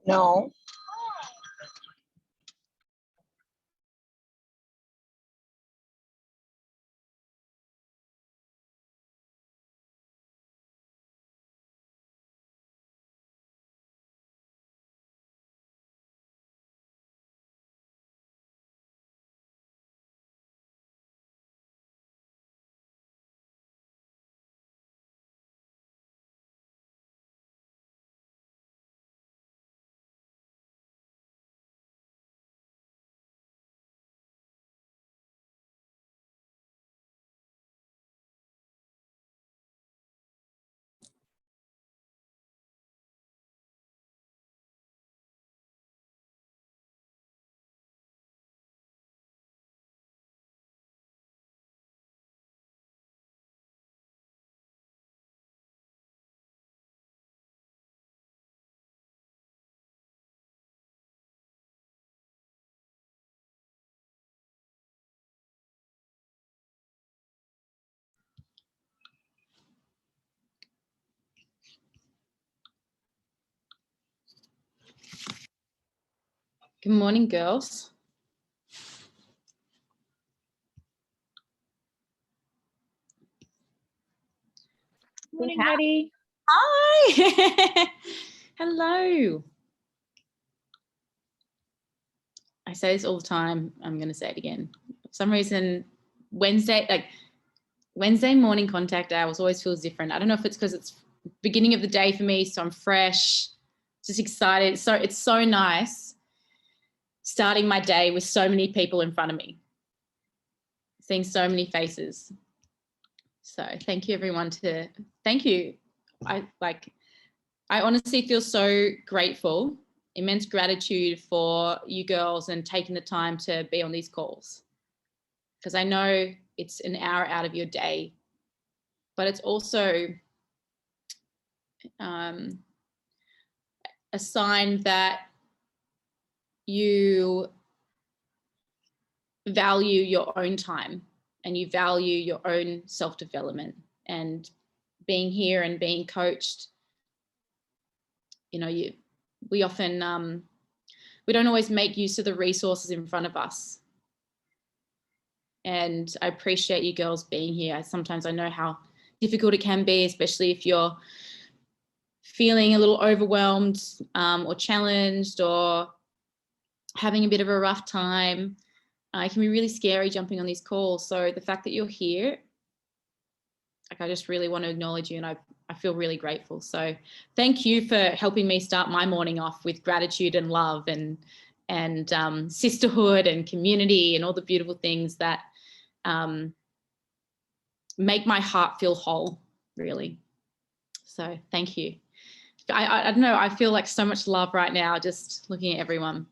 No. Good morning, girls. Morning, Maddie. Hi. Hello. I say this all the time. I'm going to say it again. For some reason, Wednesday morning contact hours always feels different. I don't know if it's because it's beginning of the day for me, so I'm fresh, just excited. So it's so nice starting my day with so many people in front of me, seeing so many faces. So thank you, everyone. Thank you. I honestly feel so grateful, immense gratitude for you girls and taking the time to be on these calls, because I know it's an hour out of your day, but it's also a sign that you value your own time and you value your own self-development, and being here and being coached. You know, we often we don't always make use of the resources in front of us, and I appreciate you girls being here. Sometimes I know how difficult it can be, especially if you're feeling a little overwhelmed or challenged or having a bit of a rough time. It can be really scary jumping on these calls. So the fact that you're here, like, I just really want to acknowledge you, and I feel really grateful. So thank you for helping me start my morning off with gratitude and love and sisterhood and community and all the beautiful things that make my heart feel whole, really. So thank you. I don't know, I feel like so much love right now just looking at everyone.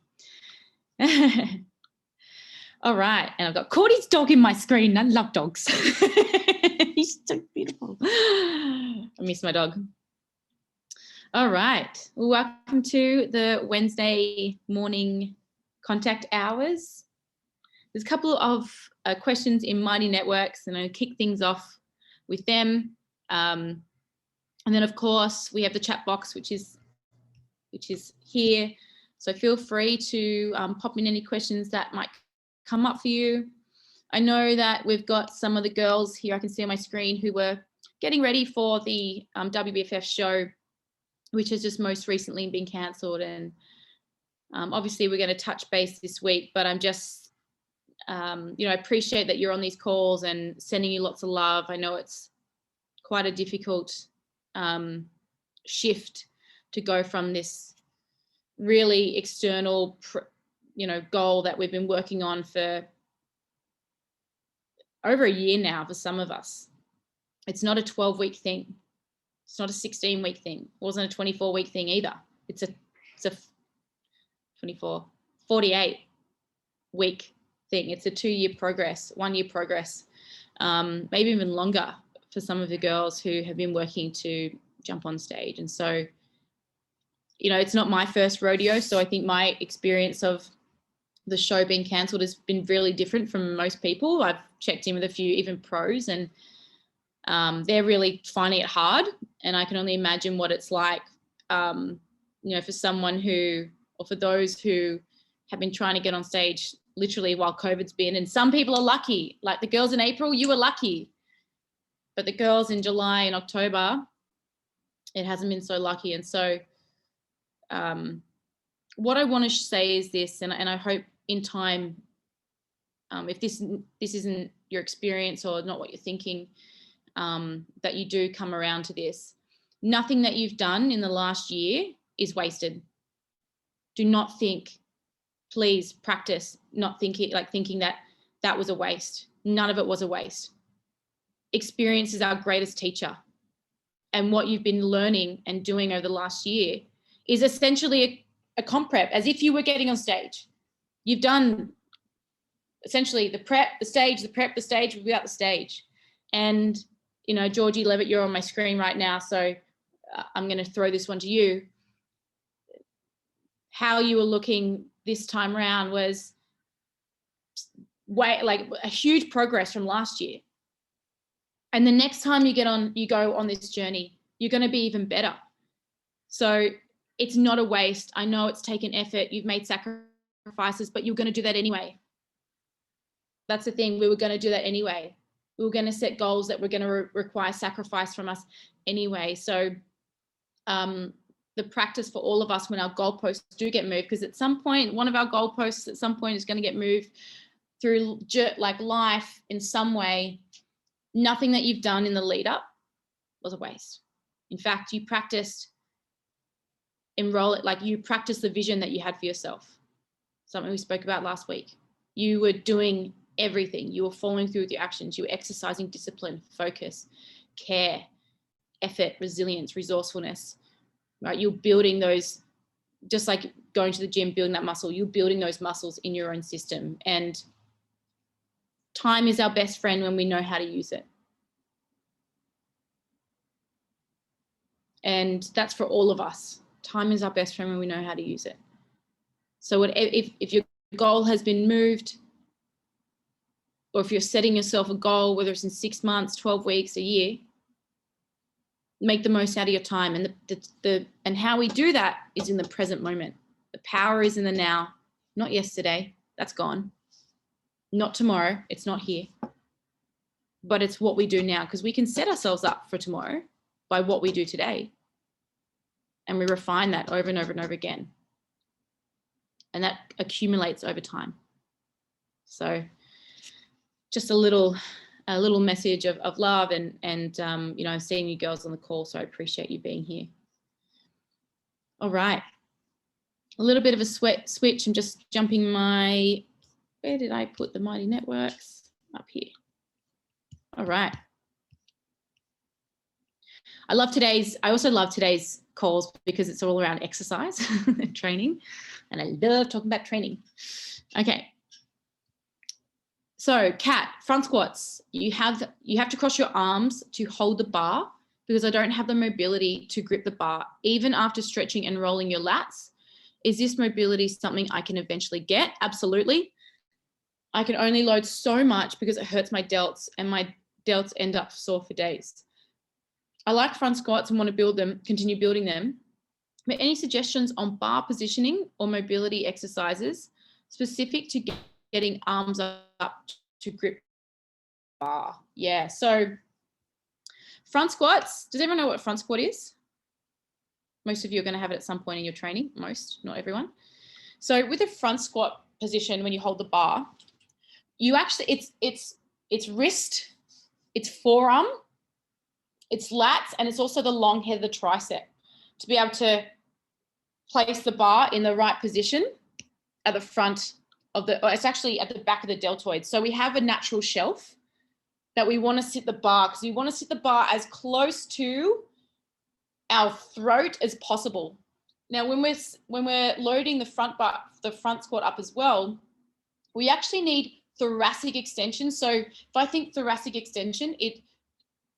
All right, and I've got Cordy's dog in my screen. I love dogs. He's so beautiful. I miss my dog. All right, welcome to the Wednesday morning contact hours. There's a couple of questions in Mighty Networks, and I'll kick things off with them. And then, of course, we have the chat box, which is here. So feel free to pop in any questions that might come up for you. I know that we've got some of the girls here I can see on my screen who were getting ready for the WBFF show, which has just most recently been cancelled. And obviously we're going to touch base this week, but I'm just, you know, I appreciate that you're on these calls and sending you lots of love. I know it's quite a difficult shift to go from this really external, you know, goal that we've been working on for over a year now for some of us. It's not a 12-week thing. It's not a 16-week thing. It wasn't a 24-week thing either. It's a 48-week thing. It's a 2-year progress, 1-year progress, maybe even longer for some of the girls who have been working to jump on stage. And so, you know, it's not my first rodeo. So I think my experience of the show being cancelled has been really different from most people. I've checked in with a few even pros, and they're really finding it hard. And I can only imagine what it's like, for someone who, or for those who have been trying to get on stage literally while COVID's been. And some people are lucky, like the girls in April, you were lucky. But the girls in July and October, it hasn't been so lucky. And so what I want to say is this, and I hope in time, if this isn't your experience or not what you're thinking, that you do come around to this. Nothing that you've done in the last year is wasted. Do not think, please practice not thinking that was a waste. None of it was a waste. Experience is our greatest teacher. And what you've been learning and doing over the last year is essentially a comp prep, as if you were getting on stage. You've done essentially the prep, the stage, the prep, the stage without the stage. And, Georgie Levitt, you're on my screen right now, so I'm going to throw this one to you. How you were looking this time around was a huge progress from last year. And the next time you go on this journey, you're going to be even better. So it's not a waste. I know it's taken effort. You've made sacrifices, but you're going to do that anyway. That's the thing. We were going to do that anyway. We were going to set goals that were going to require sacrifice from us anyway. So the practice for all of us when our goalposts do get moved, because at some point, one of our goalposts at some point is going to get moved through life in some way. Nothing that you've done in the lead up was a waste. In fact, you practiced you practiced the vision that you had for yourself. Something we spoke about last week. You were doing everything. You were following through with your actions. You were exercising discipline, focus, care, effort, resilience, resourcefulness, right? You're building those, just like going to the gym, building that muscle, you're building those muscles in your own system. And time is our best friend when we know how to use it. And that's for all of us. Time is our best friend when we know how to use it. So if your goal has been moved, or if you're setting yourself a goal, whether it's in 6 months, 12 weeks, a year, make the most out of your time. And and how we do that is in the present moment. The power is in the now, not yesterday. That's gone. Not tomorrow. It's not here. But it's what we do now, because we can set ourselves up for tomorrow by what we do today. And we refine that over and over and over again. And that accumulates over time. So just a little message of love and I'm seeing you girls on the call, so I appreciate you being here. All right. A little bit of a switch. I'm just jumping where did I put the Mighty Networks? Up here. All right. I also love today's calls because it's all around exercise and training. And I love talking about training. Okay. So Kat, front squats, you have to cross your arms to hold the bar, because I don't have the mobility to grip the bar, even after stretching and rolling your lats. Is this mobility something I can eventually get? Absolutely. I can only load so much because it hurts my delts, and my delts end up sore for days. I like front squats and want to continue building them. But any suggestions on bar positioning or mobility exercises specific to getting arms up to grip bar? Yeah, so front squats. Does everyone know what front squat is? Most of you are going to have it at some point in your training. Most, not everyone. So with a front squat position, when you hold the bar, you actually, it's wrist, it's forearm, it's lats, and it's also the long head of the tricep to be able to place the bar in the right position at the front of it's actually at the back of the deltoid. So we have a natural shelf that we want to sit the bar, because we want to sit the bar as close to our throat as possible. Now, when we're loading the front squat up as well, we actually need thoracic extension. So if I think thoracic extension, it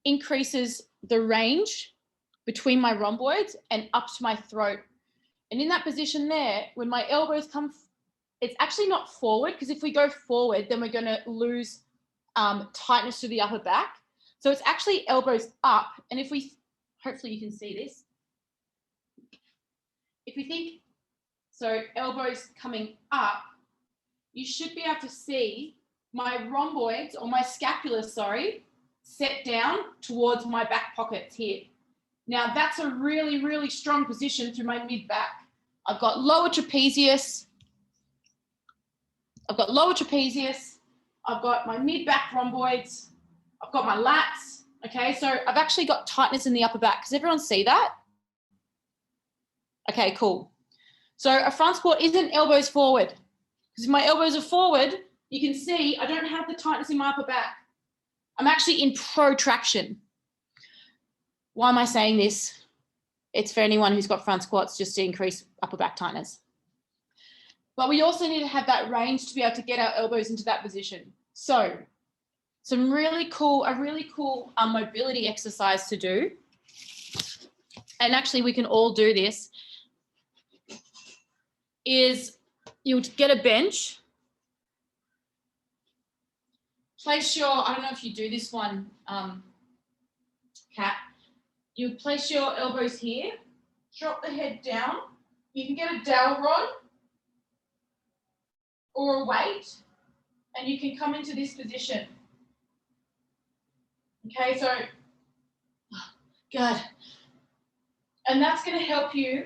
increases the range between my rhomboids and up to my throat. And in that position there, when my elbows come it's actually not forward, because if we go forward, then we're going to lose tightness to the upper back. So it's actually elbows up. And if we, hopefully you can see this. If we think, so elbows coming up, you should be able to see my rhomboids, or my scapula, sorry, set down towards my back pockets here. Now that's a really, really strong position through my mid back. I've got lower trapezius. I've got my mid back rhomboids. I've got my lats. Okay, so I've actually got tightness in the upper back. Does everyone see that? Okay, cool. So a front squat isn't elbows forward, because if my elbows are forward, you can see I don't have the tightness in my upper back. I'm actually in protraction. Why am I saying this? It's for anyone who's got front squats, just to increase upper back tightness. But we also need to have that range to be able to get our elbows into that position. So a really cool mobility exercise to do. And actually we can all do this, is you'll get a bench. Place your, I don't know if you do this one, Kat. You place your elbows here, drop the head down. You can get a dowel rod or a weight, and you can come into this position. Okay, so, good. And that's going to help you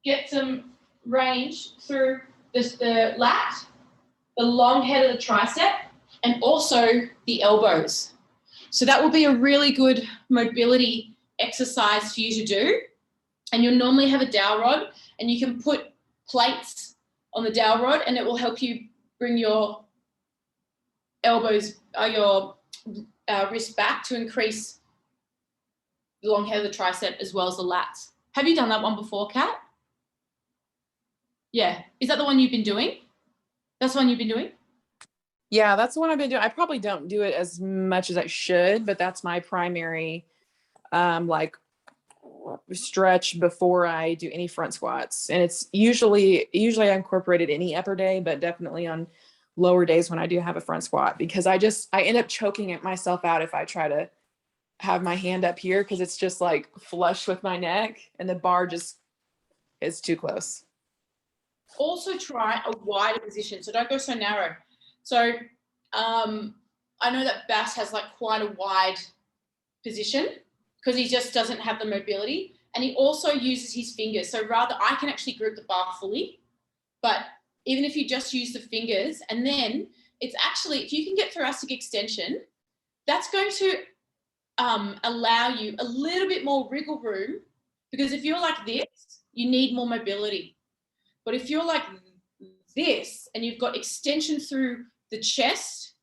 get some range through the lat, the long head of the tricep, and also the elbows. So that will be a really good mobility exercise for you to do. And you'll normally have a dowel rod, and you can put plates on the dowel rod, and it will help you bring your elbows, your wrist back to increase the long head of the tricep as well as the lats. Have you done that one before, Kat? Yeah. Is that the one you've been doing? That's the one you've been doing? Yeah, that's the one I've been doing. I probably don't do it as much as I should, but that's my primary like stretch before I do any front squats. And it's usually I incorporate it any upper day, but definitely on lower days when I do have a front squat, because I end up choking it myself out if I try to have my hand up here, because it's just like flush with my neck and the bar just is too close. Also try a wider position, so don't go so narrow. So I know that Bass has like quite a wide position because he just doesn't have the mobility, and he also uses his fingers. So rather, I can actually grip the bar fully, but even if you just use the fingers, and then it's actually, if you can get thoracic extension, that's going to allow you a little bit more wriggle room, because if you're like this, you need more mobility. But if you're like this and you've got extension through the chest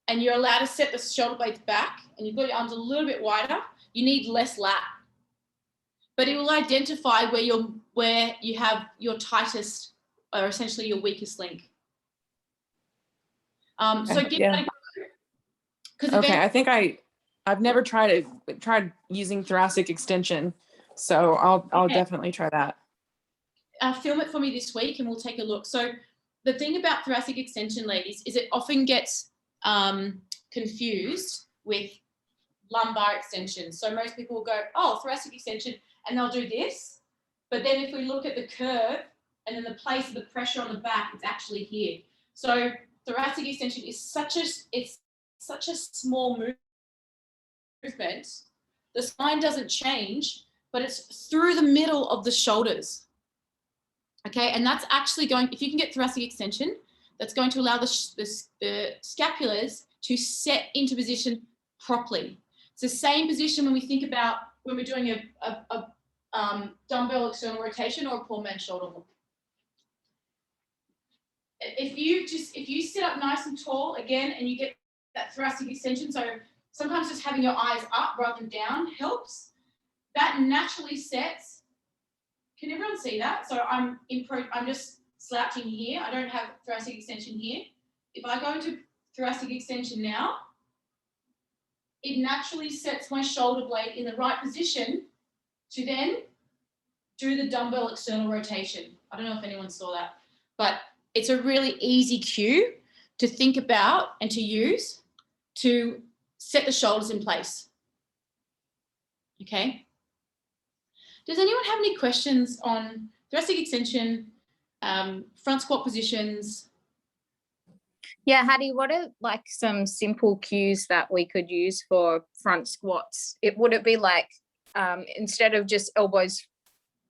and you're allowed to set the shoulder blades back and you've got your arms a little bit wider, you need less lat. But it will identify where you have your tightest, or essentially your weakest link. So give that a go. Okay, I think I've never tried using thoracic extension, so I'll definitely try that. Film it for me this week and we'll take a look. So the thing about thoracic extension, ladies, is it often gets confused with lumbar extension. So most people will go, oh, thoracic extension, and they'll do this. But then if we look at the curve and then the place of the pressure on the back, it's actually here. So thoracic extension is such a small movement. The spine doesn't change, but it's through the middle of the shoulders. Okay, and that's actually going, if you can get thoracic extension, that's going to allow the scapulas to set into position properly. It's the same position when we think about when we're doing a dumbbell external rotation or a poor man's shoulder hook. If you sit up nice and tall again and you get that thoracic extension, so sometimes just having your eyes up rather than down helps. That naturally sets. Can everyone see that? So I'm just slouching here. I don't have thoracic extension here. If I go into thoracic extension now, it naturally sets my shoulder blade in the right position to then do the dumbbell external rotation. I don't know if anyone saw that, but it's a really easy cue to think about and to use to set the shoulders in place. Okay. Does anyone have any questions on thoracic extension, front squat positions? Yeah, Hattie, what are like some simple cues that we could use for front squats? Would it be like instead of just elbows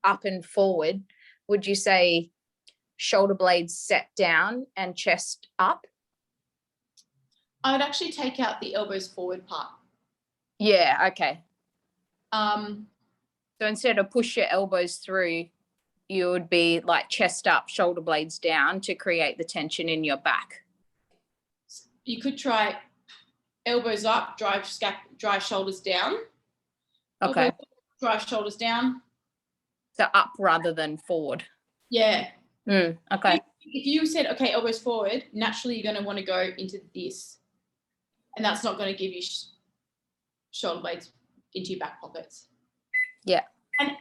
up and forward, would you say shoulder blades set down and chest up? I would actually take out the elbows forward part. Yeah, okay. Um, So instead of push your elbows through, you would be like chest up, shoulder blades down to create the tension in your back. you could try elbows up, drive shoulders down. Okay. Elbows up, drive shoulders down. So up rather than forward. Yeah. Okay. If you said, okay, elbows forward, naturally you're going to want to go into this. And that's not going to give you shoulder blades into your back pockets. Yeah. And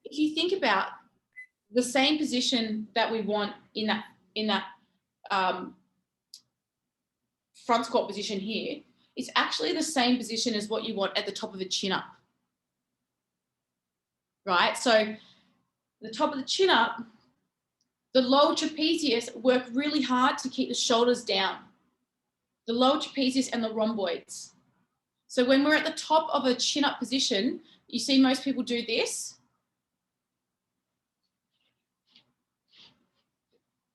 if you think about the same position that we want in that front squat position here, it's actually the same position as what you want at the top of the chin up. Right? So the top of the chin up, the lower trapezius work really hard to keep the shoulders down. The lower trapezius and the rhomboids. So when we're at the top of a chin up position, you see most people do this.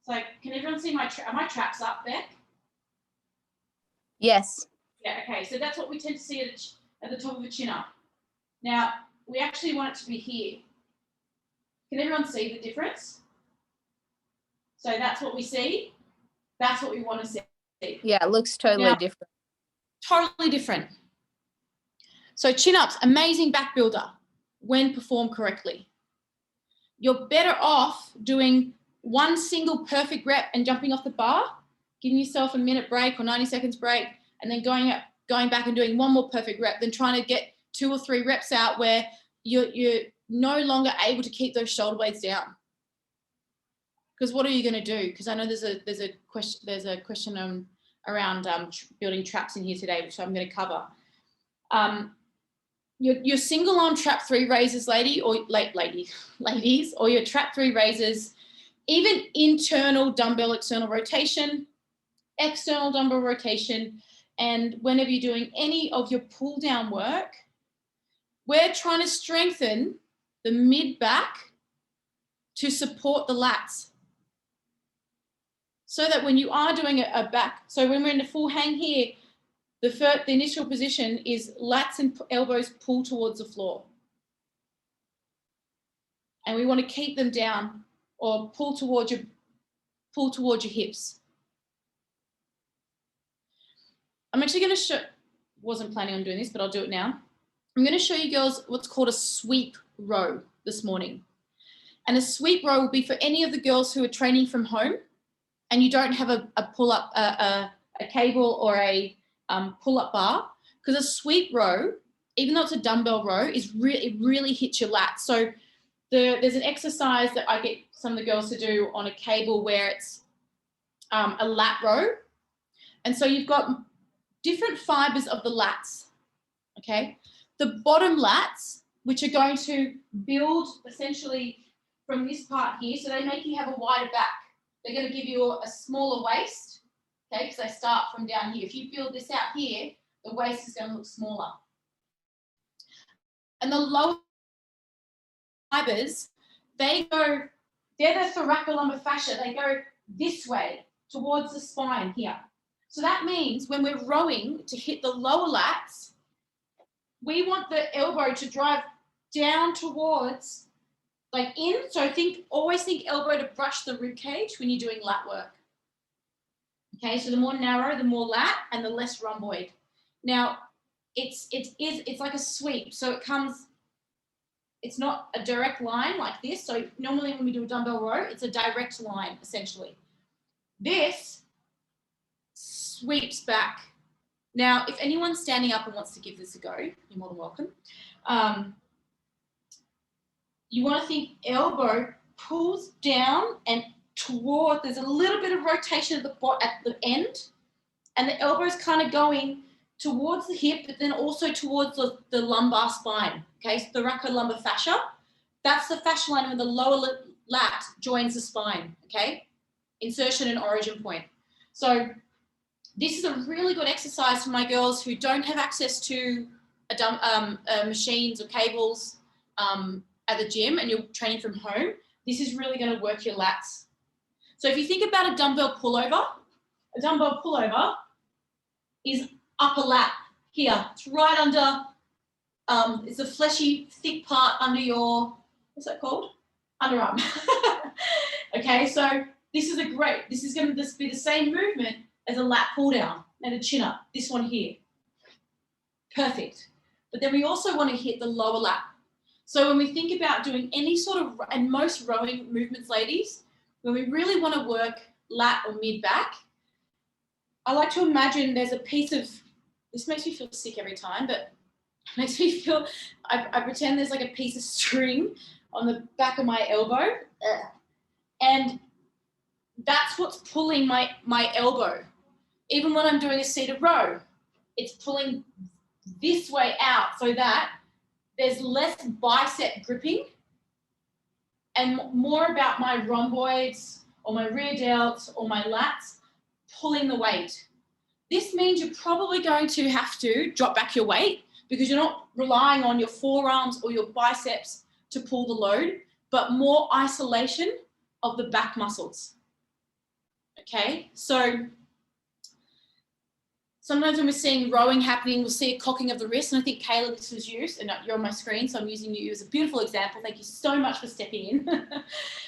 So can everyone see are my traps up there? Yes. Yeah, okay. So that's what we tend to see at the top of a chin up. Now, we actually want it to be here. Can everyone see the difference? So that's what we see. That's what we want to see. Yeah, it looks totally different. Totally different. So chin-ups, amazing back builder when performed correctly. You're better off doing one single perfect rep and jumping off the bar, giving yourself a minute break or 90 seconds break, and then going back and doing one more perfect rep than trying to get 2 or 3 reps out where you're no longer able to keep those shoulder blades down. Because what are you going to do? Because I know there's a question around building traps in here today, which I'm going to cover. Your single arm trap 3 raises, ladies, or your trap 3 raises, even internal dumbbell external rotation, external dumbbell rotation, and whenever you're doing any of your pull down work, we're trying to strengthen the mid back to support the lats. So that when you are doing a back, so when we're in the full hang here, the initial position is lats and elbows pull towards the floor. And we want to keep them down or pull towards your hips. I'm actually going to show, wasn't planning on doing this, but I'll do it now. I'm going to show you girls what's called a sweep row this morning. And a sweep row will be for any of the girls who are training from home and you don't have a pull-up, a cable or a pull-up bar, because a sweep row, even though it's a dumbbell row, it really hits your lats. So there's an exercise that I get some of the girls to do on a cable where it's a lat row. And so you've got different fibers of the lats, okay? The bottom lats, which are going to build essentially from this part here, so they make you have a wider back. They're going to give you a smaller waist, okay, because they start from down here. If you build this out here, the waist is going to look smaller. And the lower fibers, they're the thoracolumbar fascia. They go this way towards the spine here. So that means when we're rowing to hit the lower lats, we want the elbow to drive down towards, like in. So always think elbow to brush the rib cage when you're doing lat work. Okay, so the more narrow, the more lat, and the less rhomboid. Now, it's like a sweep. So it's not a direct line like this. So normally when we do a dumbbell row, it's a direct line, essentially. This sweeps back. Now, if anyone's standing up and wants to give this a go, you're more than welcome. You want to think elbow pulls down and there's a little bit of rotation at the end, and the elbow's kind of going towards the hip, but then also towards the lumbar spine, okay? So the thoracolumbar fascia, that's the fascia line where the lower lat joins the spine, okay? Insertion and origin point. So this is a really good exercise for my girls who don't have access to machines or cables at the gym and you're training from home. This is really going to work your lats. So if you think about a dumbbell pullover is upper lat here. It's right under, it's a fleshy, thick part under your, what's that called? Underarm. Okay, so this is going to be the same movement as a lat pull down and a chin up. This one here. Perfect. But then we also want to hit the lower lat. So when we think about doing any sort of, and most rowing movements, ladies, when we really want to work lat or mid back, I like to imagine there's a piece of, this makes me feel sick every time, but it makes me feel, I pretend there's like a piece of string on the back of my elbow. And that's what's pulling my elbow. Even when I'm doing a seated row, it's pulling this way out so that there's less bicep gripping and more about my rhomboids or my rear delts or my lats pulling the weight. This means you're probably going to have to drop back your weight because you're not relying on your forearms or your biceps to pull the load, but more isolation of the back muscles. Okay, so sometimes when we're seeing rowing happening, we'll see a cocking of the wrist. And I think, Kayla, this was used, and you're on my screen, so I'm using you as a beautiful example. Thank you so much for stepping in.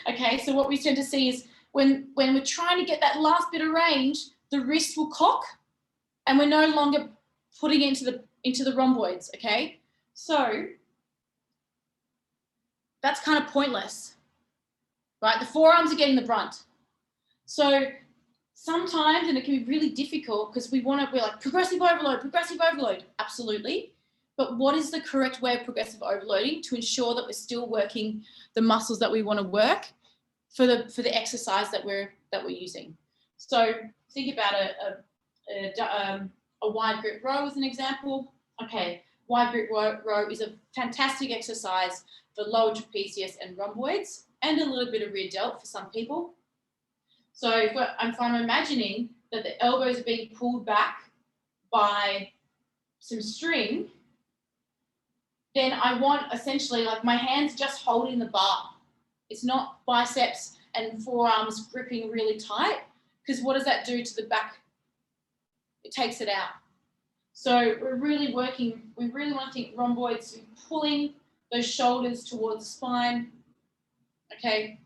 Okay, so what we tend to see is when we're trying to get that last bit of range, the wrist will cock, and we're no longer putting it into the rhomboids, okay? So that's kind of pointless, right? The forearms are getting the brunt. So sometimes, and it can be really difficult because we're like progressive overload, absolutely. But what is the correct way of progressive overloading to ensure that we're still working the muscles that we want to work for the exercise that we're using? So think about a wide grip row as an example. Okay, wide grip row is a fantastic exercise for lower trapezius and rhomboids and a little bit of rear delt for some people. So if I'm imagining that the elbows are being pulled back by some string, then I want essentially like my hands just holding the bar. It's not biceps and forearms gripping really tight, because what does that do to the back? It takes it out. So we really want to think rhomboids, pulling those shoulders towards the spine. Okay.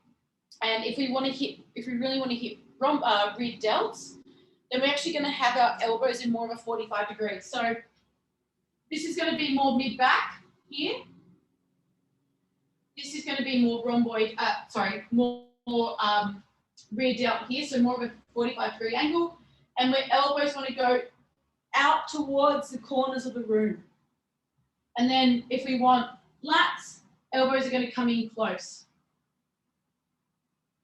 And if we really want to hit rear delts, then we're actually going to have our elbows in more of a 45 degrees. So this is going to be more mid-back here. This is going to be more more rear delt here, so more of a 45 degree angle. And where elbows want to go out towards the corners of the room. And then if we want lats, elbows are going to come in close.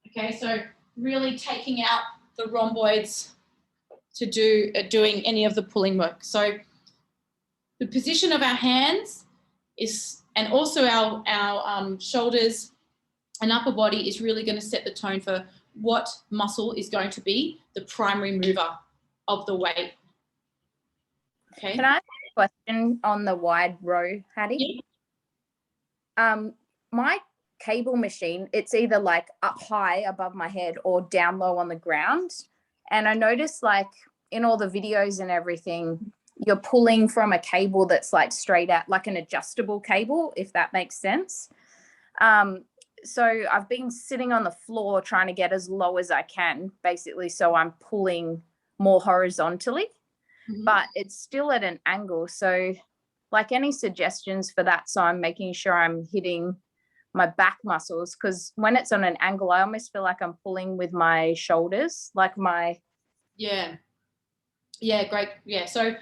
Okay, so really taking out the rhomboids to doing any of the pulling work. So the position of our hands is, and also our shoulders and upper body is really going to set the tone for what muscle is going to be the primary mover of the weight. Okay. Can I ask a question on the wide row, Hattie? Yeah. My cable machine, it's either like up high above my head or down low on the ground. And I noticed like in all the videos and everything, you're pulling from a cable that's like straight out, like an adjustable cable, if that makes sense. So I've been sitting on the floor trying to get as low as I can, basically, so I'm pulling more horizontally, but it's still at an angle. So like any suggestions for that? So I'm making sure I'm hitting my back muscles, because when it's on an angle, I almost feel like I'm pulling with my shoulders, like my... Yeah, great. Yeah, so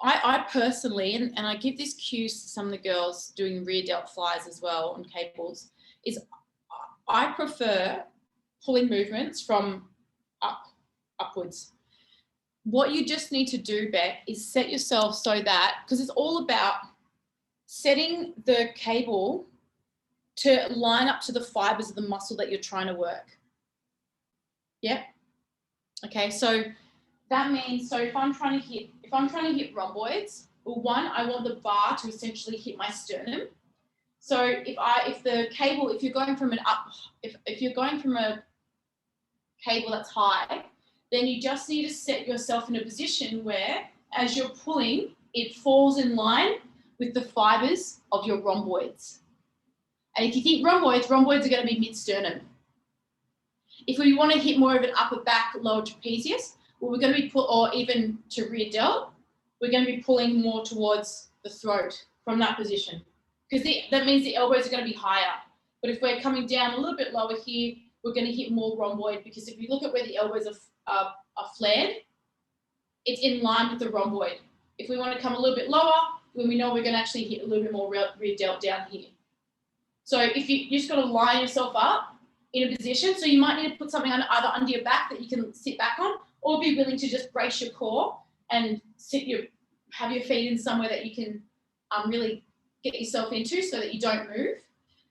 I personally, and I give this cues to some of the girls doing rear delt flies as well on cables, is I prefer pulling movements from upwards. What you just need to do, Beck, is set yourself so that, because it's all about setting the cable to line up to the fibers of the muscle that you're trying to work. Yeah. Okay, so that means, so if I'm trying to hit rhomboids, well, one, I want the bar to essentially hit my sternum. So if you're going from a cable that's high, then you just need to set yourself in a position where, as you're pulling, it falls in line with the fibers of your rhomboids. And if you think rhomboids are going to be mid-sternum. If we want to hit more of an upper back, lower trapezius, well, we're going to be or even to rear delt, we're going to be pulling more towards the throat from that position, because that means the elbows are going to be higher. But if we're coming down a little bit lower here, we're going to hit more rhomboid, because if you look at where the elbows are flared, it's in line with the rhomboid. If we want to come a little bit lower, then we know we're going to actually hit a little bit more rear delt down here. So if you just got to line yourself up in a position, so you might need to put something either under your back that you can sit back on, or be willing to just brace your core and have your feet in somewhere that you can really get yourself into so that you don't move,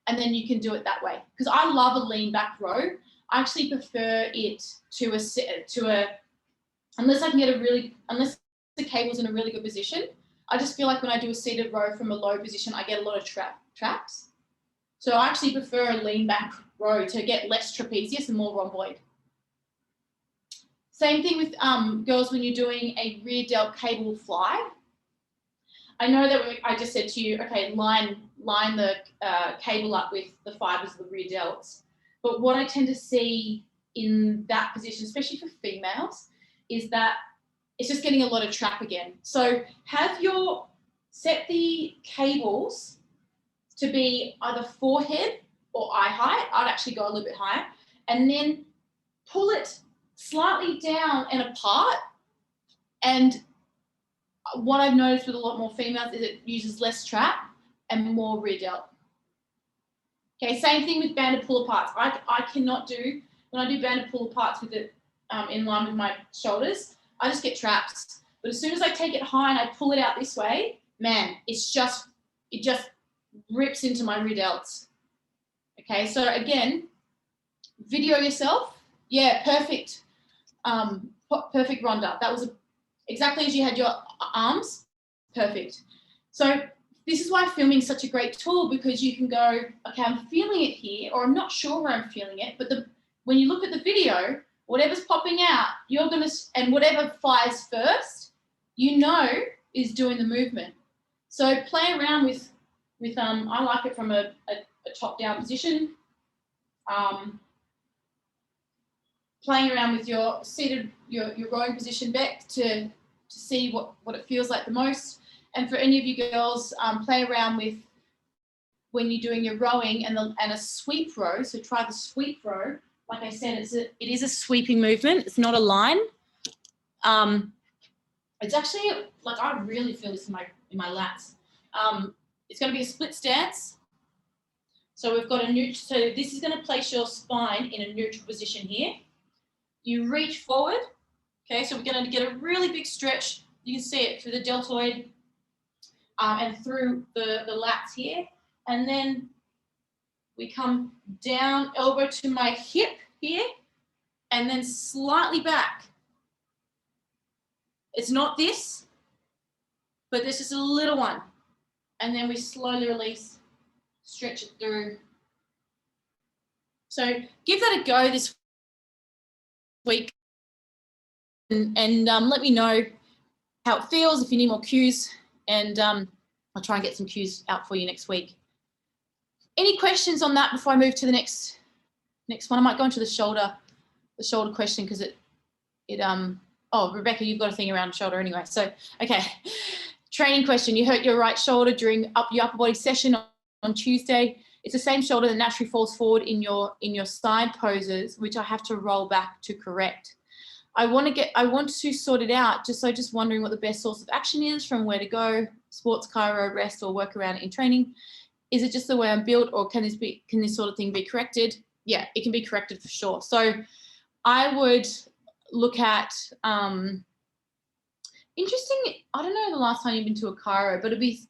and then you can do it that way. Because I love a lean back row. I actually prefer it unless I can get unless the cable's in a really good position. I just feel like when I do a seated row from a low position, I get a lot of traps. So I actually prefer a lean back row to get less trapezius and more rhomboid. Same thing with girls when you're doing a rear delt cable fly. I know that I just said to you, okay, line the cable up with the fibers of the rear delts. But what I tend to see in that position, especially for females, is that it's just getting a lot of trap again. So set the cables to be either forehead or eye height. I'd actually go a little bit higher, and then pull it slightly down and apart. And what I've noticed with a lot more females is it uses less trap and more rear delt. Okay, same thing with banded pull aparts. I cannot do, when I do banded pull aparts with it in line with my shoulders, I just get traps. But as soon as I take it high and I pull it out this way, man, it just rips into my rear delts. Okay, so again, video yourself. Yeah, perfect. Perfect, Rhonda. That was exactly as you had your arms. Perfect. So this is why filming is such a great tool, because you can go, okay, I'm feeling it here, or I'm not sure where I'm feeling it, but when you look at the video, whatever's popping out, and whatever fires first, is doing the movement. So play around with I like it from a top-down position. Playing around with your seated, your rowing position, Beck, to see what it feels like the most. And for any of you girls, play around with when you're doing your rowing and a sweep row. So try the sweep row. Like I said, it is a sweeping movement. It's not a line. It's actually, like, I really feel this in my lats. It's going to be a split stance. So we've got so this is going to place your spine in a neutral position here. You reach forward. Okay, so we're going to get a really big stretch. You can see it through the deltoid and through the lats here. And then we come down, elbow to my hip here, and then slightly back. It's not this, but this is a little one. And then we slowly release, stretch it through. So give that a go this week, and let me know how it feels, if you need more cues, and I'll try and get some cues out for you next week. Any questions on that before I move to the next one? I might go into the shoulder question, because oh, Rebecca, you've got a thing around shoulder anyway. So, okay, training question. You hurt your right shoulder during your upper body session on Tuesday. It's the same shoulder that naturally falls forward in your side poses, which I have to roll back to correct. I want to sort it out. Just wondering what the best source of action is, from where to go, sports, chiro, rest, or work around in training. Is it just the way I'm built, or can this sort of thing be corrected? yeah, it can be corrected for sure. So I would look at, interesting, I don't know the last time you've been to a chiro, but it'd be,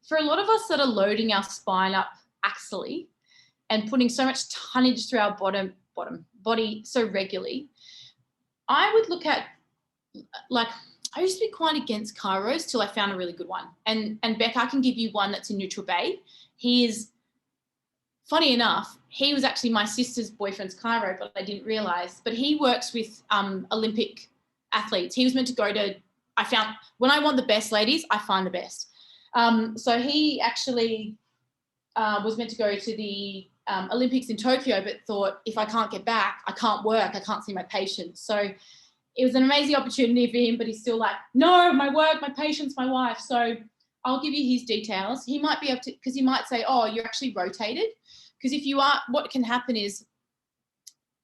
for a lot of us that are loading our spine up axially and putting so much tonnage through our body so regularly, I would look at, like, I used to be quite against chiros till I found a really good one. And Beck, I can give you one that's in Neutral Bay. He is, funny enough, he was actually my sister's boyfriend's chiro, but I didn't realize. But he works with Olympic athletes. He was meant to go to, I found, when I want the best, ladies, I find the best. So he actually was meant to go to the Olympics in Tokyo, but thought, if I can't get back, I can't work, I can't see my patients. So it was an amazing opportunity for him, but he's still like, no, my work, my patients, my wife. So I'll give you his details. He might be able to, because he might say, oh, you're actually rotated. Because if you are, what can happen is,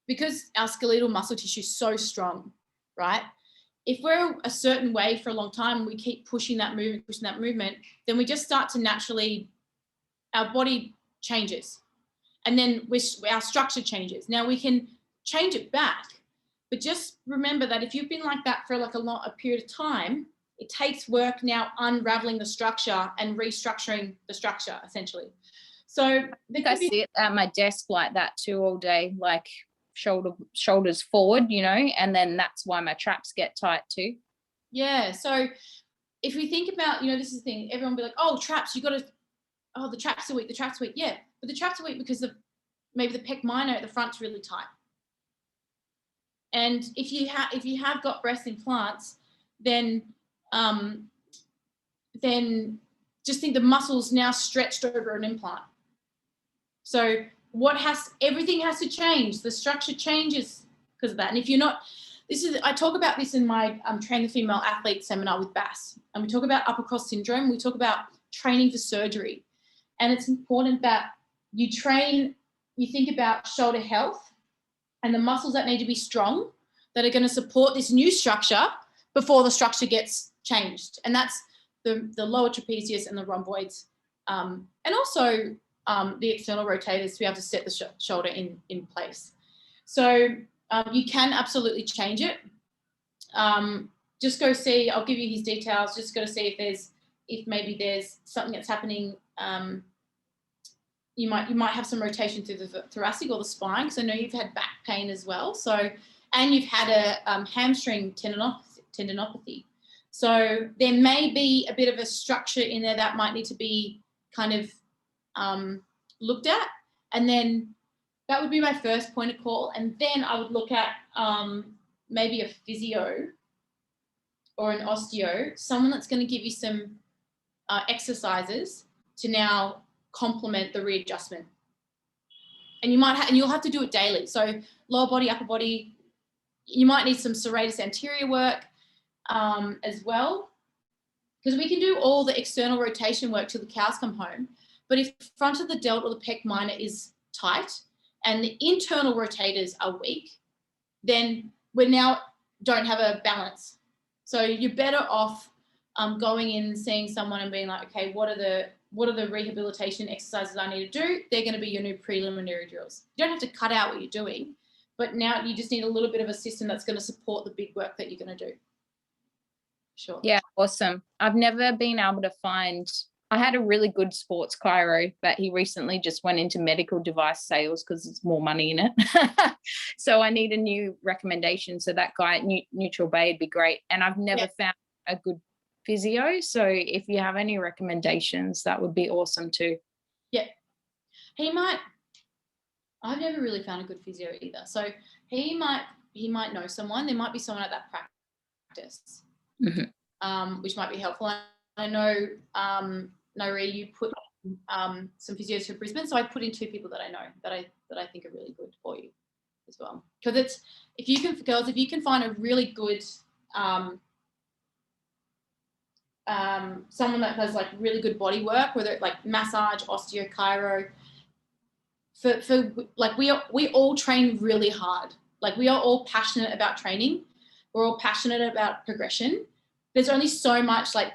because our skeletal muscle tissue is so strong, right? If we're a certain way for a long time and we keep pushing that movement, then we just start to naturally, our body changes. And then our structure changes. Now we can change it back, but just remember that if you've been like that for like a period of time, it takes work now unraveling the structure and restructuring the structure, essentially. So I sit at my desk like that too all day, like shoulders forward, you know, and then that's why my traps get tight too. Yeah. So if we think about, you know, this is the thing, everyone will be like, oh, traps, you got to, oh, the traps are weak, the traps are weak. Yeah, but the traps are weak because of maybe the pec minor at the front's really tight. And if you have got breast implants, then just think the muscle's now stretched over an implant. So everything has to change. The structure changes because of that. And if you're not, I talk about this in my Train the Female Athlete seminar with Bass. And we talk about upper cross syndrome. We talk about training for surgery. And it's important that you think about shoulder health and the muscles that need to be strong that are going to support this new structure before the structure gets changed. And that's the lower trapezius and the rhomboids. And also the external rotators to be able to set the shoulder in place. So you can absolutely change it. Just go see, I'll give you his details, just go to see if maybe there's something that's happening. You might have some rotation through the thoracic or the spine, because I know you've had back pain as well. So, and you've had a hamstring tendinopathy. So there may be a bit of a structure in there that might need to be kind of looked at. And then that would be my first point of call. And then I would look at maybe a physio or an osteo, someone that's going to give you some exercises to now complement the readjustment. And you'll have to do it daily. So lower body, upper body, you might need some serratus anterior work as well, because we can do all the external rotation work till the cows come home. But if front of the delt or the pec minor is tight and the internal rotators are weak, then we now don't have a balance. So you're better off going in and seeing someone and being like, okay, what are the rehabilitation exercises I need to do? They're going to be your new preliminary drills. You don't have to cut out what you're doing, but now you just need a little bit of a system that's going to support the big work that you're going to do. Sure. Yeah, awesome. I've never been able to find, I had a really good sports chiro, but he recently just went into medical device sales because there's more money in it. So I need a new recommendation. So that guy at Neutral Bay would be great. And I've never found a good physio. So if you have any recommendations, that would be awesome too. Yeah. I've never really found a good physio either. So he might know someone. There might be someone at that practice, which might be helpful. I know, Nori, you put some physios for Brisbane, so I put in 2 people that I know that I think are really good for you as well. Because if you can find a really good someone that does like really good body work, whether it's like massage, osteo, chiro, for like we all train really hard. Like we are all passionate about training. We're all passionate about progression. There's only so much, like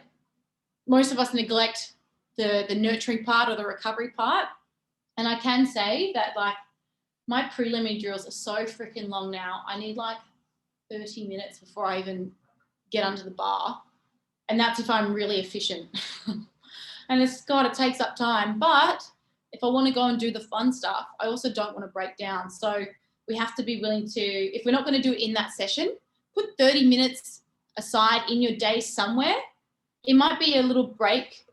most of us neglect the nurturing part or the recovery part. And I can say that like my preliminary drills are so freaking long now. I need like 30 minutes before I even get under the bar. And that's if I'm really efficient. And it takes up time. But if I want to go and do the fun stuff, I also don't want to break down. So we have to be willing to, if we're not going to do it in that session, put 30 minutes aside in your day somewhere. It might be a little break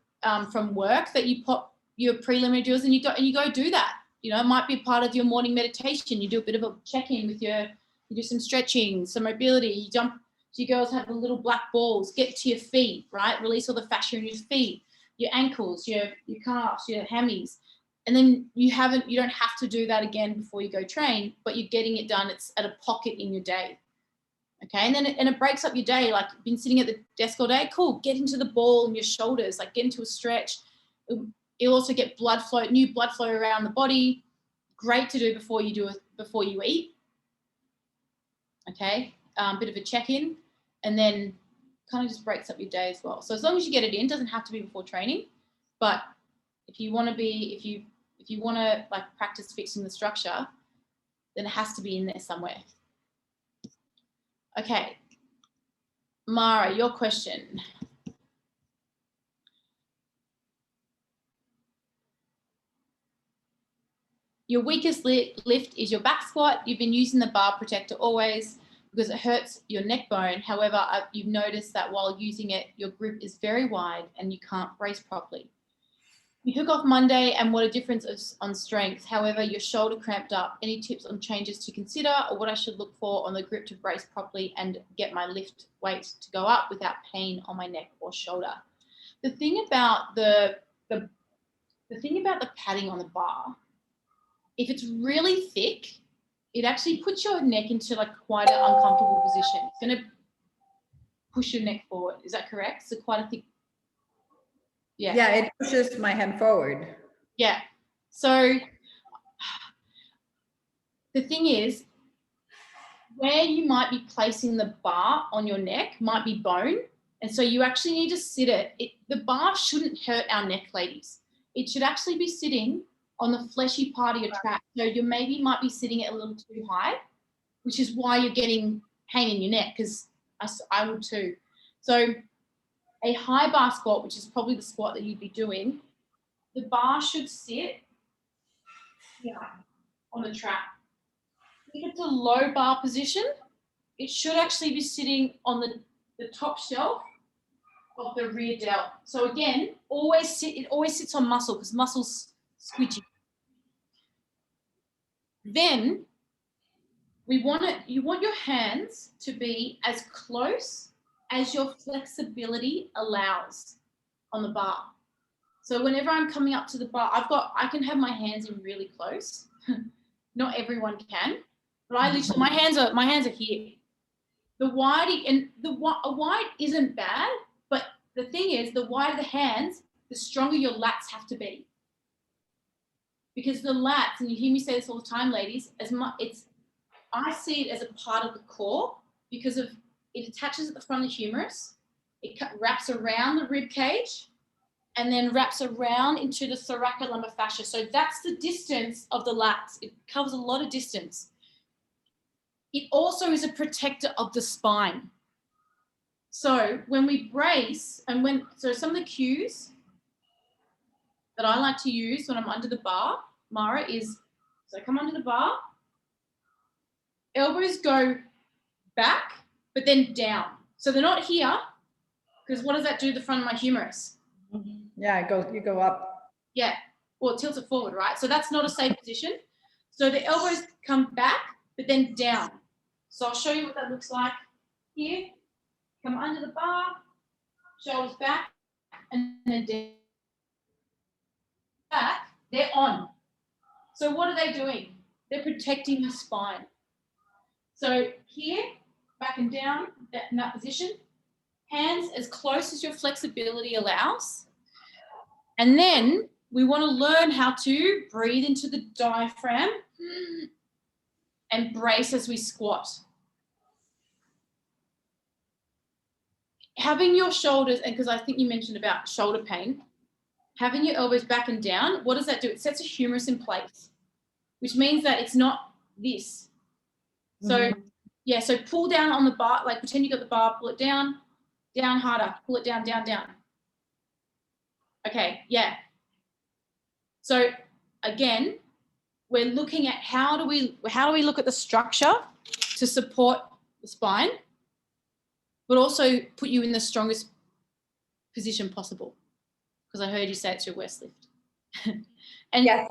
from work that you pop your preliminary drills and you go do that. You know, it might be part of your morning meditation. You do a bit of a check-in with you do some stretching, some mobility, you jump. So you girls have the little black balls, get to your feet, right? Release all the fascia in your feet, your ankles, your calves, your hammies. And then you don't have to do that again before you go train, but you're getting it done. It's at a pocket in your day. Okay, and then it breaks up your day. Like you've been sitting at the desk all day, cool, get into the ball in your shoulders, like get into a stretch. You'll also get new blood flow around the body. Great to do before you eat. Okay, bit of a check-in, and then kind of just breaks up your day as well. So as long as you get it in, doesn't have to be before training, but if you want to like practice fixing the structure, then it has to be in there somewhere. Okay, Mara, your question. Your weakest lift is your back squat. You've been using the bar protector always because it hurts your neck bone. However, you've noticed that while using it, your grip is very wide and you can't brace properly. You took off Monday and what a difference on strength. However, your shoulder cramped up. Any tips on changes to consider or what I should look for on the grip to brace properly and get my lift weight to go up without pain on my neck or shoulder? The thing about the padding on the bar, if it's really thick, it actually puts your neck into like quite an uncomfortable position. It's going to push your neck forward. Is that correct? So quite a thick. Yeah. Yeah, it pushes my hand forward. Yeah. So the thing is, where you might be placing the bar on your neck might be bone. And so you actually need to sit it. The bar shouldn't hurt our neck, ladies. It should actually be sitting on the fleshy part of your trap. So you might be sitting it a little too high, which is why you're getting pain in your neck, because I would too. So a high bar squat, which is probably the squat that you'd be doing, the bar should sit on the trap. If it's a low bar position, it should actually be sitting on the top shelf of the rear delt. So again, it always sits on muscle because muscle's squidgy. Then you want your hands to be as close as your flexibility allows on the bar. So whenever I'm coming up to the bar, I can have my hands in really close. Not everyone can, but my hands are here. The wide isn't bad, but the thing is, the wider the hands, the stronger your lats have to be. Because the lats, and you hear me say this all the time, ladies, I see it as a part of the core because it attaches at the front of the humerus, it wraps around the rib cage, and then wraps around into the thoracolumbar fascia. So that's the distance of the lats. It covers a lot of distance. It also is a protector of the spine. So when we brace, so some of the cues that I like to use when I'm under the bar, Mara, is, so I come under the bar, elbows go back, but then down. So they're not here, because what does that do to the front of my humerus? Yeah, you go up. Yeah, well, it tilts it forward, right? So that's not a safe position. So the elbows come back, but then down. So I'll show you what that looks like here. Come under the bar, shoulders back, and then down. Back, they're on. So what are they doing? They're protecting the spine. So here, back and down, in that position, hands as close as your flexibility allows. And then we want to learn how to breathe into the diaphragm and brace as we squat. Having your shoulders, and because I think you mentioned about shoulder pain, having your elbows back and down, what does that do? It sets a humerus in place. which means that it's not this. So yeah, so pull down on the bar, like pretend you got the bar, pull it down harder, pull it down, down. Okay, yeah. So again, we're looking at how do we look at the structure to support the spine, but also put you in the strongest position possible. Because I heard you say it's your worst lift. And Yes.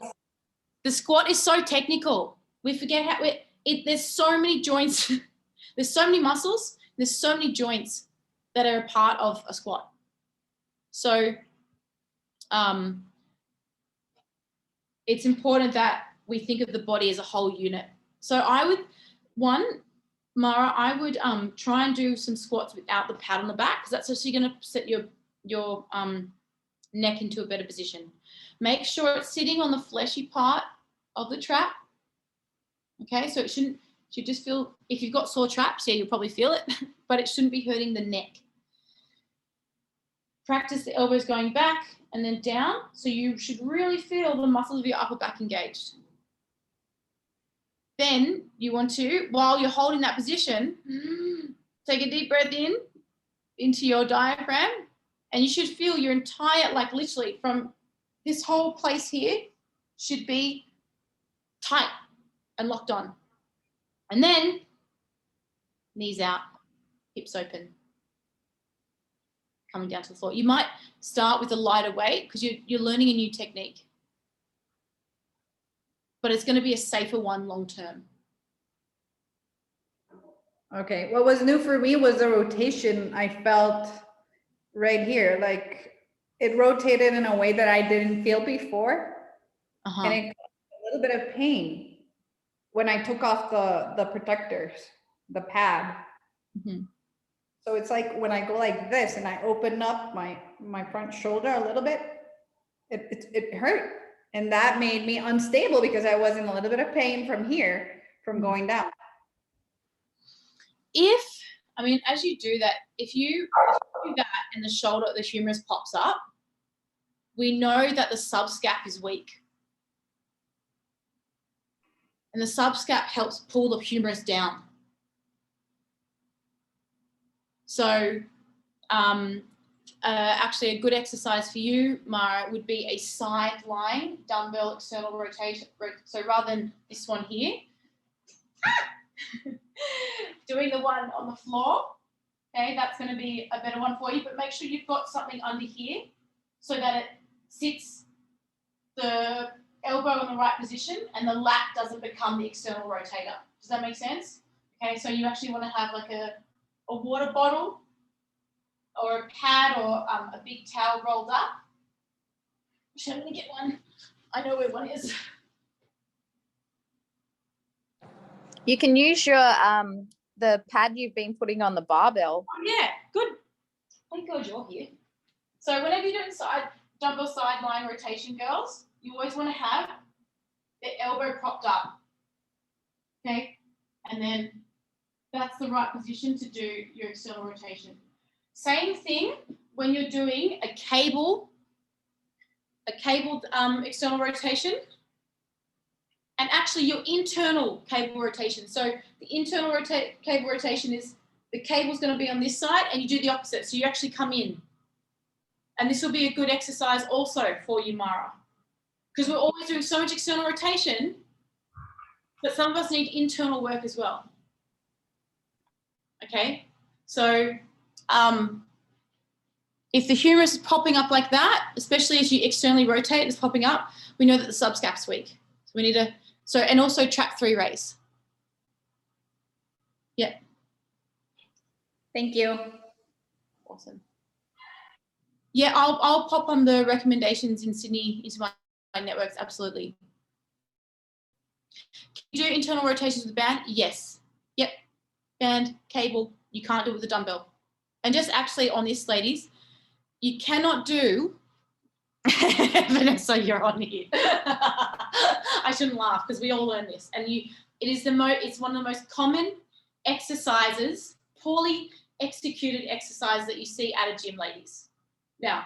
the squat is so technical. We forget how there's so many joints, there's so many muscles, there's so many joints that are a part of a squat. So it's important that we think of the body as a whole unit. So Mara, I would try and do some squats without the pad on the back, because that's actually going to set your neck into a better position. Make sure it's sitting on the fleshy part of the trap. Okay, so it should just feel, if you've got sore traps, yeah, you'll probably feel it, but it shouldn't be hurting the neck. Practice the elbows going back and then down, so you should really feel the muscles of your upper back engaged. Then you want to, while you're holding that position, take a deep breath in into your diaphragm, and you should feel your entire, like literally from this whole place here should be tight and locked on. And then knees out, hips open, coming down to the floor. You might start with a lighter weight because you're learning a new technique, but it's going to be a safer one long term. Okay, what was new for me was the rotation. I felt right here, like it rotated in a way that I didn't feel before. And it caused a little bit of pain when I took off the protectors, the pad. So it's like when I go like this and I open up my front shoulder a little bit, it hurt. And that made me unstable because I was in a little bit of pain from here, from going down. As you do that, if you do that and the shoulder, the humerus pops up, we know that the subscap is weak. And the subscap helps pull the humerus down. So actually a good exercise for you, Mara, would be a side lying dumbbell external rotation. So rather than this one here, doing the one on the floor, okay, that's going to be a better one for you, but make sure you've got something under here so that it sits the elbow in the right position and the lat doesn't become the external rotator. Does that make sense? Okay, so you actually want to have like a water bottle or a pad or a big towel rolled up. Actually, I'm going to get one. I know where one is. You can use your the pad you've been putting on the barbell. Oh, yeah, good. Thank God you're here. So whenever you're doing dumbbell side lying rotation, girls, you always want to have the elbow propped up. Okay, and then that's the right position to do your external rotation. Same thing when you're doing a cabled external rotation, and actually your internal cable rotation. So the internal cable rotation is the cable's going to be on this side and you do the opposite. So you actually come in. And this will be a good exercise also for you, Mara, because we're always doing so much external rotation, but some of us need internal work as well. Okay, so if the humerus is popping up like that, especially as you externally rotate, it's popping up, we know that the subscap's weak. So we need to, and also trap 3 raise. Yeah. Thank you. Awesome. Yeah, I'll pop on the recommendations in Sydney into my networks, absolutely. Can you do internal rotations with the band? Yes. Yep. Band, cable, you can't do it with a dumbbell. And just actually on this, ladies, you cannot do, Vanessa, you're on here. I shouldn't laugh because we all learn this. And it's one of the most common exercises, poorly executed exercises that you see at a gym, ladies. Now,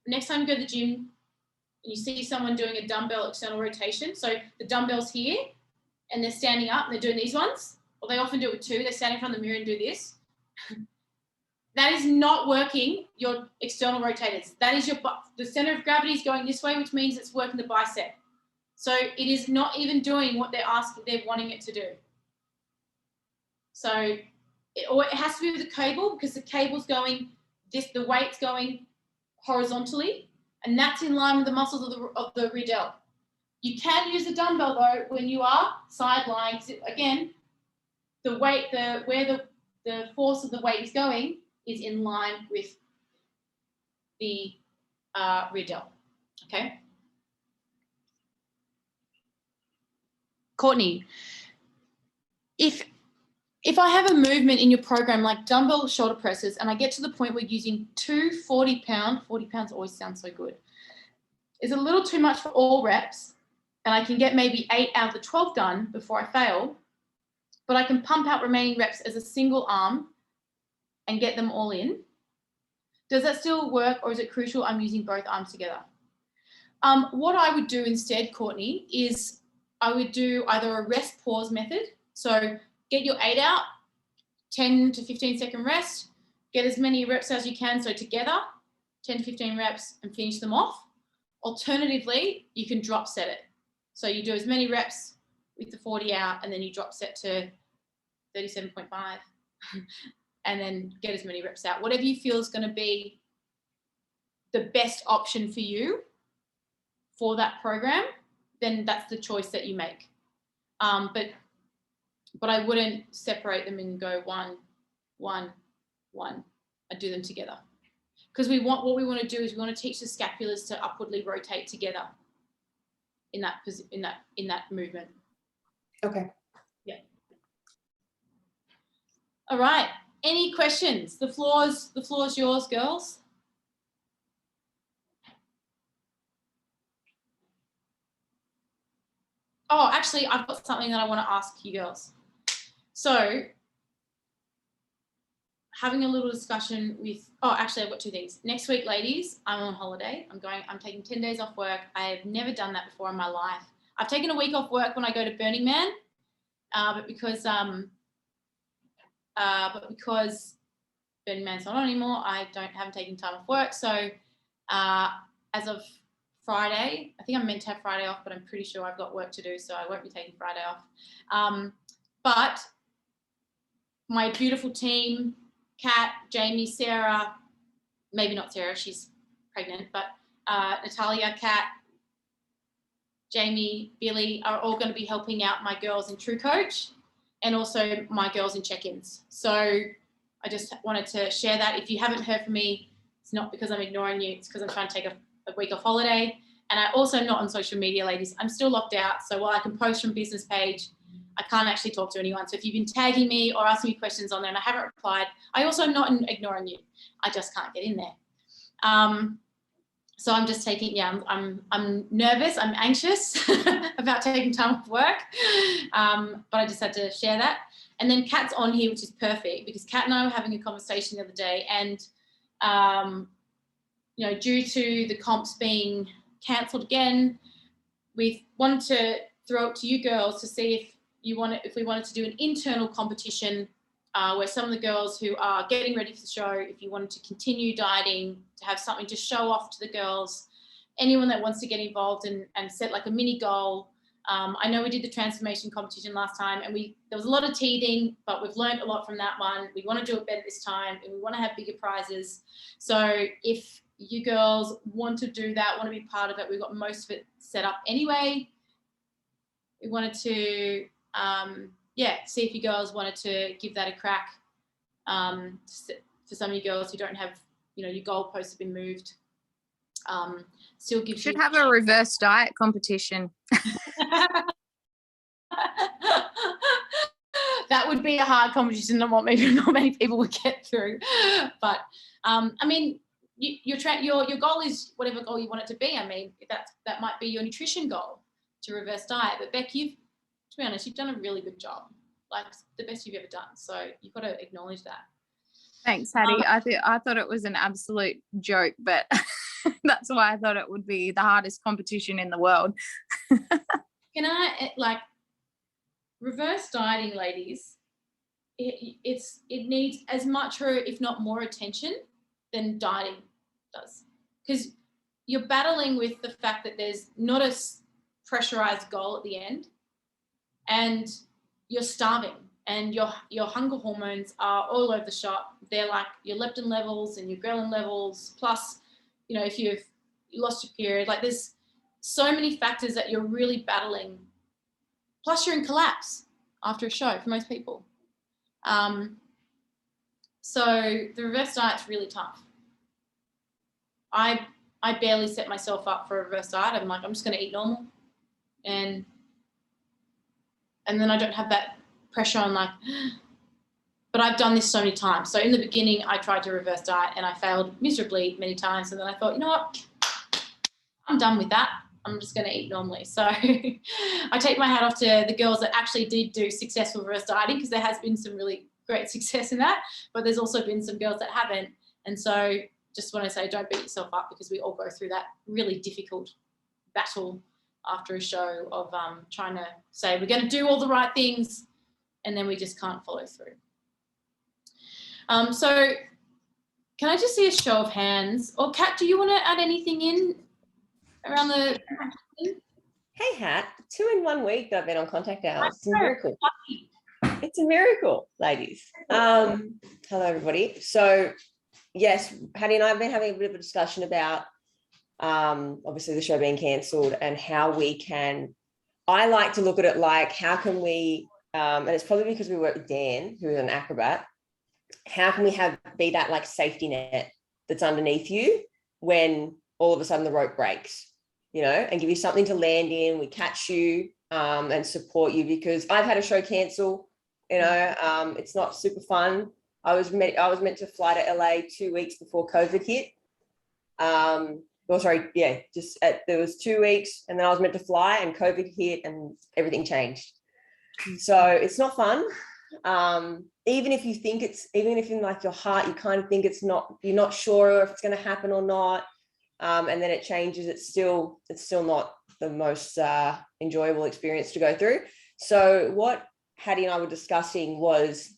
next time you go to the gym, and you see someone doing a dumbbell external rotation, so the dumbbell's here and they're standing up and they're doing these ones, or they often do it with two, they stand in front of the mirror and do this. That is not working your external rotators. That is the center of gravity is going this way, which means it's working the bicep. So it is not even doing what they're wanting it to do. So it has to be with the cable, because the cable's going the weight's going horizontally, and that's in line with the muscles of the rear delt. You can use a dumbbell though when you are side lying. Again, the weight, where the force of the weight is going is in line with the rear delt. Okay. Courtney, if I have a movement in your program like dumbbell shoulder presses, and I get to the point where using two 40 pounds always sounds so good, is a little too much for all reps, and I can get maybe 8 out of the 12 done before I fail, but I can pump out remaining reps as a single arm and get them all in. Does that still work, or is it crucial I'm using both arms together? What I would do instead, Courtney, is I would do either a rest pause method. So get your 8 out, 10 to 15 second rest, get as many reps as you can. So together, 10 to 15 reps and finish them off. Alternatively, you can drop set it. So you do as many reps with the 40 out, and then you drop set to 37.5 and then get as many reps out. Whatever you feel is going to be the best option for you for that program, then that's the choice that you make. But I wouldn't separate them and go one, one, one. I do them together, because what we want to do is we want to teach the scapulars to upwardly rotate together in that movement. Okay. Yeah. All right. Any questions? The floor's yours, girls. Oh, actually, I've got something that I want to ask you girls. So, having a little discussion with, actually, I've got two things. Next week, ladies, I'm on holiday. I'm taking 10 days off work. I have never done that before in my life. I've taken a week off work when I go to Burning Man, but because Burning Man's not on anymore, I haven't taken time off work. So, as of Friday, I think I'm meant to have Friday off, but I'm pretty sure I've got work to do, so I won't be taking Friday off. But my beautiful team, Kat, Jamie, Sarah, maybe not Sarah, she's pregnant, but Natalia, Kat, Jamie, Billy are all going to be helping out my girls in True Coach, and also my girls in check-ins. So I just wanted to share that. If you haven't heard from me, it's not because I'm ignoring you, it's because I'm trying to take a week off holiday. And I also am not on social media, ladies. I'm still locked out. So while I can post from business page, I can't actually talk to anyone. So if you've been tagging me or asking me questions on there and I haven't replied, I also am not ignoring you. I just can't get in there. So I'm just taking, I'm nervous, I'm anxious about taking time off work. But I just had to share that. And then Kat's on here, which is perfect, because Kat and I were having a conversation the other day, and due to the comps being cancelled again, we wanted to throw it to you girls to see if we wanted to do an internal competition where some of the girls who are getting ready for the show, if you wanted to continue dieting, to have something to show off to the girls, anyone that wants to get involved and set like a mini goal. I know we did the transformation competition last time, and there was a lot of teething, but we've learned a lot from that one. We want to do it better this time, and we want to have bigger prizes. So if you girls want to do that, want to be part of it, we've got most of it set up anyway. We wanted to see if you girls wanted to give that a crack. For some of you girls who don't have, your goalposts have been moved. Still gives Should have a reverse diet competition. That would be a hard competition, not many people would get through. But your goal is whatever goal you want it to be. I mean, that might be your nutrition goal, to reverse diet. But Beck, to be honest, you've done a really good job, like the best you've ever done. So you've got to acknowledge that. Thanks, Hattie. I thought it was an absolute joke, but That's why I thought it would be the hardest competition in the world. Can I, like, reverse dieting, ladies, it needs as much or if not more attention than dieting does, because you're battling with the fact that there's not a pressurized goal at the end, and you're starving, and your hunger hormones are all over the shop. They're like your leptin levels and your ghrelin levels, plus, you know, if you lost your period, like there's so many factors that you're really battling. Plus you're in collapse after a show for most people. So the reverse diet's really tough. I barely set myself up for a reverse diet. I'm like, I'm just going to eat normal, and then I don't have that pressure on, like, but I've done this so many times. So in the beginning, I tried to reverse diet and I failed miserably many times. And then I thought, you know what? I'm done with that. I'm just going to eat normally. So I take my hat off to the girls that actually did do successful reverse dieting, because there has been some really great success in that, but there's also been some girls that haven't. And so just want to say, don't beat yourself up, because we all go through that really difficult battle after a show of trying to say we're going to do all the right things, and then we just can't follow through. So can I just see a show of hands? Or Kat, do you want to add anything in around the... Hey, Hat, 2 in 1 week that I've been on contact hours. It's a miracle. It's a miracle, ladies. Hello, everybody. So, yes, Hattie and I have been having a bit of a discussion about obviously the show being cancelled and how we can... I like to look at it like, how can we, and it's probably because we work with Dan, who is an acrobat, how can we be that like safety net that's underneath you when all of a sudden the rope breaks, you know, and give you something to land in. We catch you and support you, because I've had a show cancel, you know, it's not super fun. I was meant to fly to LA 2 weeks before COVID hit. There was 2 weeks, and then I was meant to fly, and COVID hit, and everything changed. So it's not fun. Even if in like your heart, you kind of think you're not sure if it's going to happen or not. And then it changes. It's still not the most enjoyable experience to go through. So what Hattie and I were discussing was,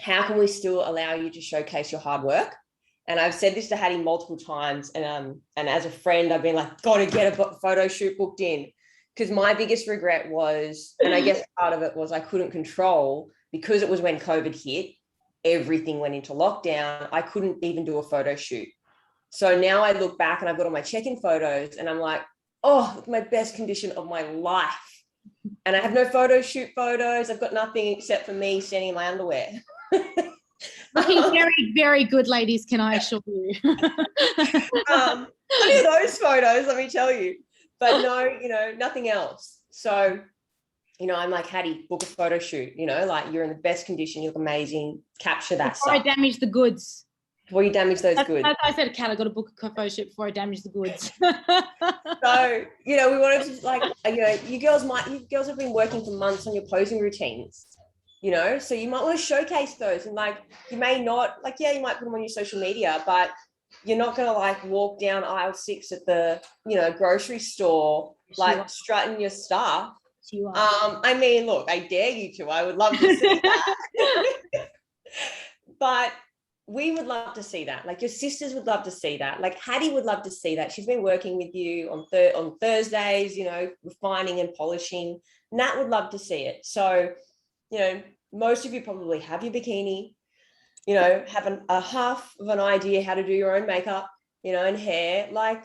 how can we still allow you to showcase your hard work? And I've said this to Hattie multiple times, and as a friend, I've been like, got to get a photo shoot booked in, because my biggest regret was, and I guess part of it was, I couldn't control, because it was when COVID hit, everything went into lockdown. I couldn't even do a photo shoot. So now I look back and I've got all my check-in photos, and I'm like, oh, my best condition of my life. And I have no photo shoot photos. I've got nothing except for me standing in my underwear. Looking very, very good, ladies, can I assure you? Plenty of those photos, let me tell you. But no, you know, nothing else. So, you know, I'm like, Hattie, book a photo shoot, you know, like, you're in the best condition, you look amazing, capture that Before stuff. I damage the goods. Before you damage those goods. I said, Kat, I got to book a photo shoot before I damage the goods. So, you know, we wanted to, like, you know, you girls have been working for months on your posing routines, you know, so you might want to showcase those. And like, you may not, like, yeah, you might put them on your social media, but you're not going to like walk down aisle 6 at the, you know, grocery store, like strutting your stuff. I mean, look, I dare you to. I would love to see that. But we would love to see that. Like, your sisters would love to see that. Like, Hattie would love to see that. She's been working with you on Thursdays, you know, refining and polishing. Nat would love to see it. So, you know, most of you probably have your bikini, you know, have a half of an idea how to do your own makeup, you know, and hair. Like,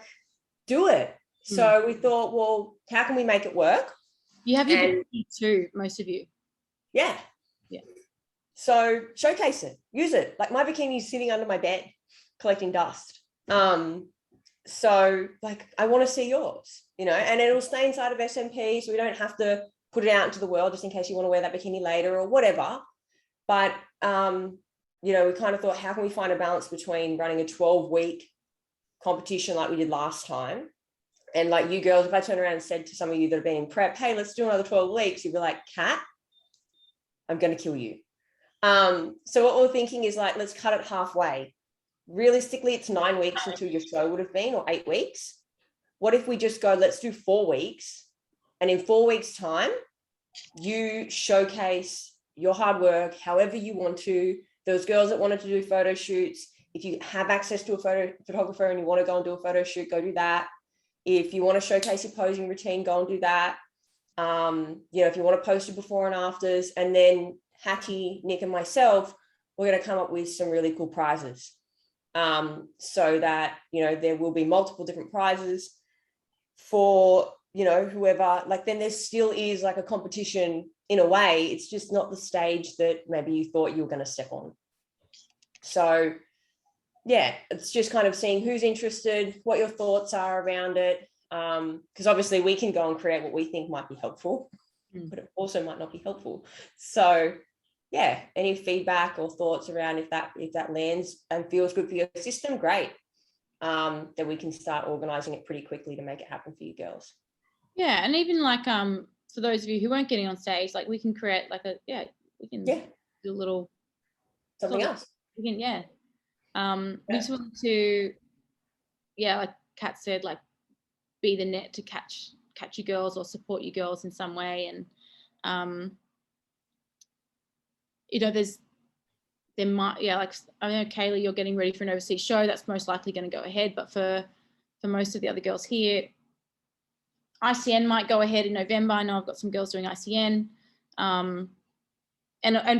do it. So we thought, well, how can we make it work? You have your bikini too, most of you. Yeah. Yeah. So showcase it, use it. Like, my bikini is sitting under my bed collecting dust. So like, I want to see yours, you know, and it'll stay inside of SMP, so we don't have to put it out into the world just in case you want to wear that bikini later or whatever. But, you know, we kind of thought, how can we find a balance between running a 12-week competition like we did last time? And like, you girls, if I turn around and said to some of you that have been in prep, hey, let's do another 12 weeks, you'd be like, Kat, I'm going to kill you. So what we're thinking is like, let's cut it halfway. realistically, it's 9 weeks until your show would have been, or 8 weeks. What if we just go, let's do 4 weeks, and in 4 weeks time, you showcase your hard work however you want to. Those girls that wanted to do photo shoots, if you have access to a photographer and you want to go and do a photo shoot, go do that. If you want to showcase your posing routine, go and do that. If you want to post your before and afters, and then Hattie, Nick, and myself, we're going to come up with some really cool prizes, so that there will be multiple different prizes for whoever. Like, then there still is like a competition in a way. It's just not the stage that maybe you thought you were going to step on. So yeah, it's just kind of seeing who's interested, what your thoughts are around it. Because obviously we can go and create what we think might be helpful, but it also might not be helpful. So yeah, any feedback or thoughts around if that lands and feels good for your system, great. Then we can start organizing it pretty quickly to make it happen for you girls. Yeah, and even like for those of you who weren't getting on stage, like we can create like do a little something else. We just wanted to, like Kat said, like be the net to catch you girls or support you girls in some way. And there might, like I know Kaylee, you're getting ready for an overseas show, that's most likely going to go ahead, but for most of the other girls here, ICN might go ahead in November. I know I've got some girls doing ICN. And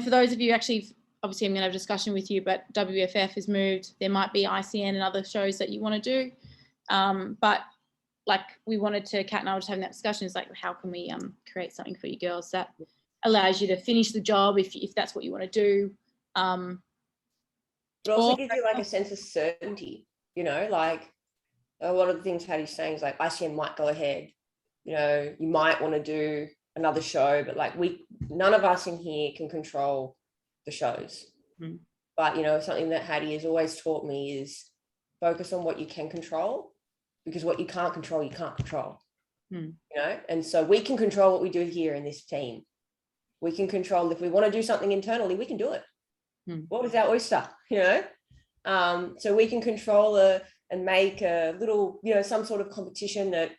for those of you, actually, obviously I'm going to have a discussion with you, but WFF has moved. There might be ICN and other shows that you want to do. But like we wanted to, Kat and I were just having that discussion, is like, how can we create something for you girls that allows you to finish the job if that's what you want to do. It also gives you like a sense of certainty, like a lot of the things Hattie's saying is like ICN might go ahead. You might want to do another show, but like none of us in here can control the shows. But something that Hattie has always taught me is focus on what you can control, because what you can't control, you can't control. And so we can control what we do here in this team. We can control, if we want to do something internally, we can do it. What is our oyster? So we can control and make a little, some sort of competition that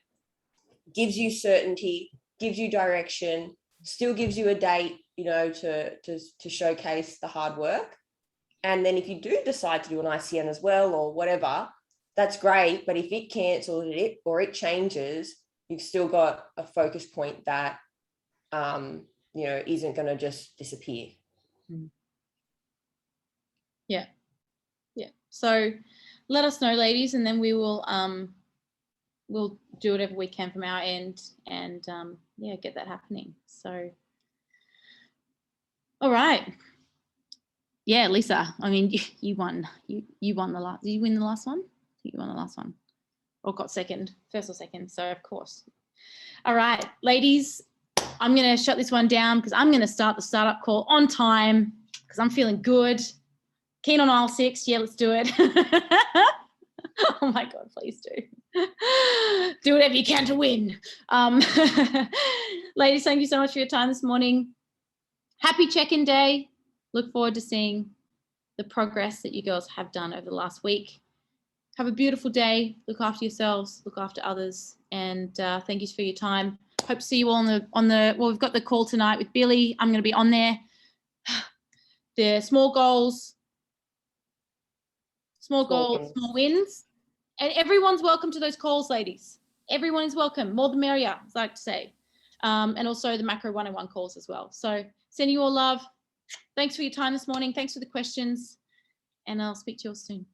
gives you certainty, gives you direction, still gives you a date, to showcase the hard work. And then if you do decide to do an ICN as well or whatever, that's great. But if it cancels it or it changes, you've still got a focus point that, isn't going to just disappear. Yeah. So let us know, ladies, and then we will we'll do whatever we can from our end and get that happening. So all right. Yeah, Lisa, I mean, you won. You won the last. Did you win the last one? I think you won the last one. Or got first or second. So of course. All right, ladies, I'm going to shut this one down because I'm going to start the startup call on time because I'm feeling good. Keen on aisle 6. Yeah, let's do it. Oh my God, please do. Do whatever you can to win. Ladies, thank you so much for your time this morning. Happy check-in day. Look forward to seeing the progress that you girls have done over the last week. Have a beautiful day. Look after yourselves, look after others, and thank you for your time. Hope to see you all on the well, we've got the call tonight with Billy. I'm going to be on there. The small goals, small wins. And everyone's welcome to those calls, ladies. Everyone is welcome. More the merrier, as I like to say. And also the macro 101 calls as well. So sending you all love. Thanks for your time this morning. Thanks for the questions. And I'll speak to you all soon.